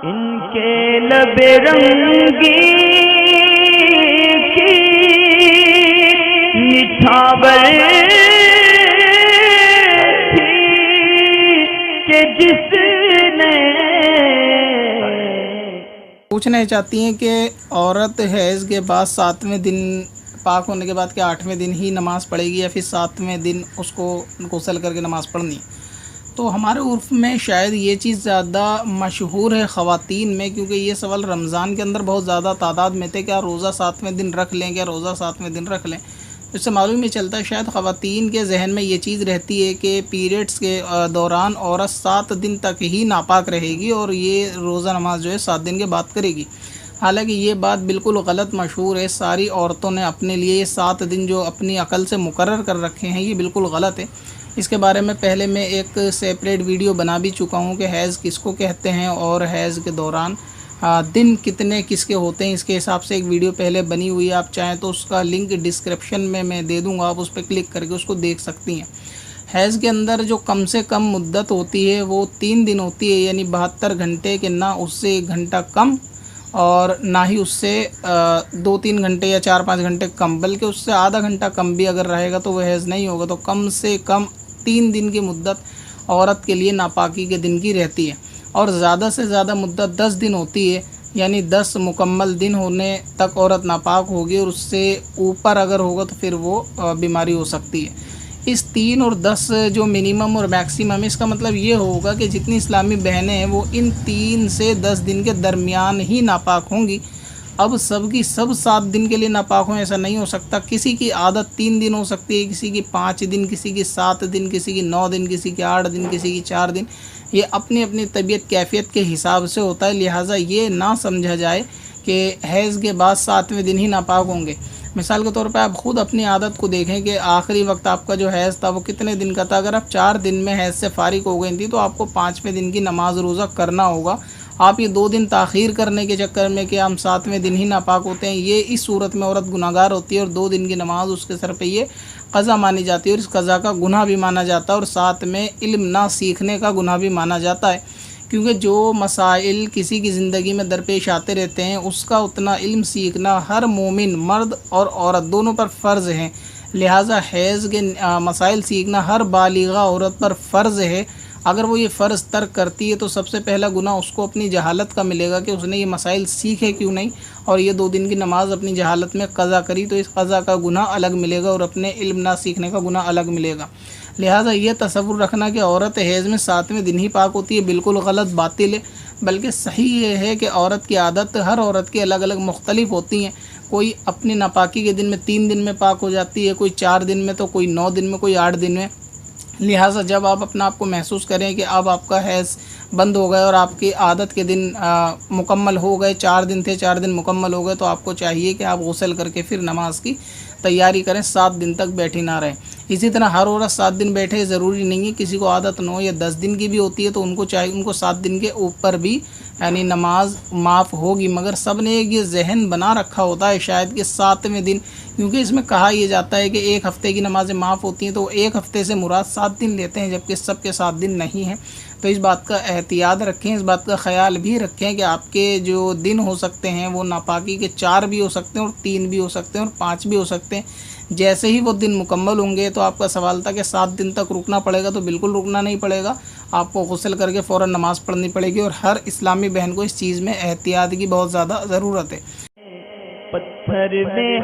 इनके लबे रंगी की निछावर थी कि जिसने। पूछना चाहती हैं कि औरत हैज़ के बाद 7वें दिन पाक होने के बाद क्या 8वें दिन ही नमाज़ पढ़ेगी या फिर 7वें दिन उसको गुस्ल करके नमाज़ पढ़नी। तो हमारे उर्फ़ में शायद ये चीज़ ज़्यादा मशहूर है ख़वातीन में, क्योंकि ये सवाल रमज़ान के अंदर बहुत ज़्यादा तादाद में थे, क्या रोज़ा 7वें दिन रख लें, क्या रोज़ा 7वें दिन रख लें। इससे मालूम ही चलता है शायद ख़वातीन के जहन में ये चीज़ रहती है कि पीरियड्स के दौरान औरत 7 दिन तक ही नापाक रहेगी और ये रोज़ा नमाज जो है 7 दिन के बाद करेगी। हालांकि ये बात बिल्कुल गलत मशहूर है। सारी औरतों ने अपने लिए ये 7 दिन जो अपनी अकल से मुकर्रर कर रखे हैं ये बिल्कुल गलत है। इसके बारे में पहले मैं एक सेपरेट वीडियो बना भी चुका हूँ कि हैज़ किसको कहते हैं और हैज़ के दौरान दिन कितने किसके होते हैं, इसके हिसाब से एक वीडियो पहले बनी हुई है। आप चाहें तो उसका लिंक डिस्क्रिप्शन में मैं दे दूँगा, आप उस पर क्लिक करके उसको देख सकती हैं। हैज़ के अंदर जो कम से कम मुद्दत होती है वो 3 दिन होती है, यानी 72 घंटे के, ना उससे 1 घंटा कम और ना ही उससे 2-3 घंटे या 4-5 घंटे कम, बल्कि उससे आधा घंटा कम भी अगर रहेगा तो वह हैज़ नहीं होगा। तो कम से कम 3 दिन की मुद्दत औरत के लिए नापाकी के दिन की रहती है और ज़्यादा से ज़्यादा मुद्दत 10 दिन होती है, यानी 10 मुकम्मल दिन होने तक औरत नापाक होगी और उससे ऊपर अगर होगा तो फिर वो बीमारी हो सकती है। इस 3 और 10 जो मिनिमम और मैक्सिमम, इसका मतलब ये होगा कि जितनी इस्लामी बहनें हैं वो इन 3 से 10 दिन के दरमियान ही नापाक होंगी। अब सब की सब 7 दिन के लिए नापाक हों ऐसा नहीं हो सकता। किसी की आदत 3 दिन हो सकती है, किसी की 5 दिन, किसी की 7 दिन, किसी की 9 दिन, किसी की 8 दिन, किसी की 4 दिन। ये अपनी अपनी तबीयत कैफियत के हिसाब से होता है। लिहाजा ये ना समझा जाए कि हैज़ के बाद 7वें दिन ही नापाक होंगे। मिसाल के तौर पे आप ख़ुद अपनी आदत को देखें कि आखिरी वक्त आपका जो हैज़ था वो कितने दिन का था। अगर आप 4 दिन में हैज़ से फ़ारिग हो गई थी तो आपको 5वें दिन की नमाज रोज़ा करना होगा। आप ये 2 दिन ताख़ीर करने के चक्कर में कि हम 7वें दिन ही नापाक होते हैं, ये इस सूरत में औरत गुनाहगार होती है और 2 दिन की नमाज उसके सर पे ये क़ज़ा मानी जाती है और इस क़ज़ा का गुनाह भी माना जाता है और साथ में इल्म ना सीखने का गुनाह भी माना जाता है। क्योंकि जो मसाइल किसी की ज़िंदगी में दरपेश आते रहते हैं उसका उतना इल्म सीखना हर मोमिन मर्द और औरत दोनों पर फ़र्ज़ है। लिहाजा हैज़ के मसाइल सीखना हर बालिगा औरत पर फ़र्ज़ है। अगर वो ये फ़र्ज़ तर्क करती है तो सबसे पहला गुनाह उसको अपनी जहालत का मिलेगा कि उसने ये मसाइल सीखे क्यों नहीं और ये 2 दिन की नमाज़ अपनी जहालत में क़ज़ा करी, तो इस क़ज़ा का गुनाह अलग मिलेगा और अपने इल्म ना सीखने का गुनाह अलग मिलेगा। लिहाजा ये तसव्वुर रखना कि औरत हैज़ में 7वें दिन ही पाक होती है बिल्कुल गलत, बातिल है। बल्कि सही ये है कि औरत की आदत हर औरत की अलग अलग मुख्तलिफ होती हैं। कोई अपनी नापाकी के दिन में 3 दिन में पाक हो जाती है, कोई 4 दिन में, तो कोई 9 दिन में, कोई 8 दिन में। लिहाजा जब आप अपना आपको महसूस करें कि अब आपका हैज़ बंद हो गया और आपकी आदत के दिन मुकम्मल हो गए, 4 दिन थे 4 दिन मुकम्मल हो गए, तो आपको चाहिए कि आप गुस्ल करके फिर नमाज की तैयारी करें, 7 दिन तक बैठी ना रहें। इसी तरह हर औरत 7 दिन बैठे ज़रूरी नहीं है, किसी को आदत 9 या 10 दिन की भी होती है तो उनको चाहिए उनको 7 दिन के ऊपर भी यानी नमाज माफ़ होगी। मगर सब ने एक ये जहन बना रखा होता है शायद कि 7वें दिन, क्योंकि इसमें कहा यह जाता है कि 1 हफ़्ते की नमाज़ें माफ़ होती हैं, तो 1 हफ़्ते से मुराद 7 दिन लेते हैं, जबकि सब के 7 दिन नहीं हैं। तो इस बात का एहतियात रखें, इस बात का ख़याल भी रखें कि आपके जो दिन हो सकते हैं वो नापाकी के 4 भी हो सकते हैं और 3 भी हो सकते हैं और 5 भी हो सकते हैं। जैसे ही वो दिन मुकम्मल होंगे तो आपका सवाल था कि 7 दिन तक रुकना पड़ेगा, तो बिल्कुल रुकना नहीं पड़ेगा। आपको गुस्ल करके फ़ौरन नमाज़ पढ़नी पड़ेगी और हर इस्लामी बहन को इस चीज़ में एहतियात की बहुत ज़्यादा ज़रूरत है। पत्थर में